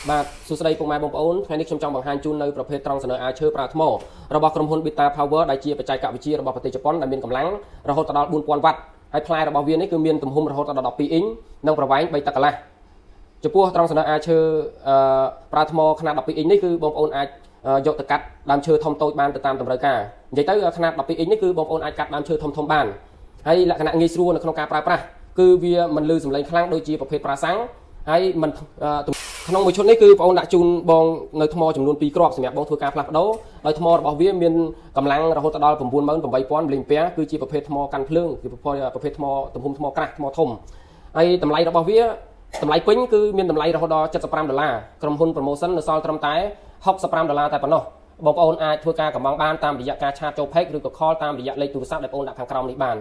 បាទសួស្តីពុកម៉ែបងប្អូនថ្ងៃនេះខ្ញុំចង់បង្ហាញជូននៅប្រភេទត្រង់សនើអាឈើប្រើថ្មរបស់ក្រុមហ៊ុន Beta Power ដែលជាបច្ចេកវិទ្យារបស់ប្រទេសជប៉ុនដែលមានកម្លាំងរហូតដល់ 4000 វ៉ាត់ហើយផ្លែរបស់វានេះគឺមានទំហំរហូតដល់ 12 អ៊ីងនិងប្រវែង 3 តឹកកន្លះចំពោះត្រង់សនើអាឈើប្រើថ្មຂະຫນាត 12 អ៊ីងនេះគឺបងប្អូនអាចយកទៅកាត់ដើមឈើធំតូចបានទៅតាមតម្រូវការនិយាយទៅຂະຫນាត 12 អ៊ីងនេះគឺបងប្អូនអាចកាត់ដើមឈើធំៗបានហើយលក្ខណៈងាយស្រួលនៅក្នុងការប្រើប្រាស់គឺវាមិនលឺសំឡេងខ្លាំងដូចជាប្រភេទប្រាសាំងហើយមិនក្នុងមួយឈុតនេះគឺបងអូនដាក់ជូនបងនៅថ្មចំនួន2គ្រាប់សម្រាប់បងធ្វើការផ្លាស់ប្ដូរដោយថ្មរបស់វាមានកម្លាំងរហូតដល់ 98000 មិលីអាំពែគឺជាប្រភេទថ្មកាន់ភ្លើងគឺប្រភេទថ្មទំហំថ្មក្រាស់ថ្មធំហើយតម្លៃរបស់វាតម្លៃពេញគឺមានតម្លៃរហូតដល់$75ក្រុមហ៊ុន promotion នៅសល់ត្រឹមតែ$65តែប៉ុណ្ណោះបងប្អូនអាចធ្វើការកម្មង់បានតាមរយៈការឆាតចូល page ឬក៏ call តាមរយៈលេខទូរស័ព្ទដែលបងអូនដាក់ខាងក្រោមនេះបាន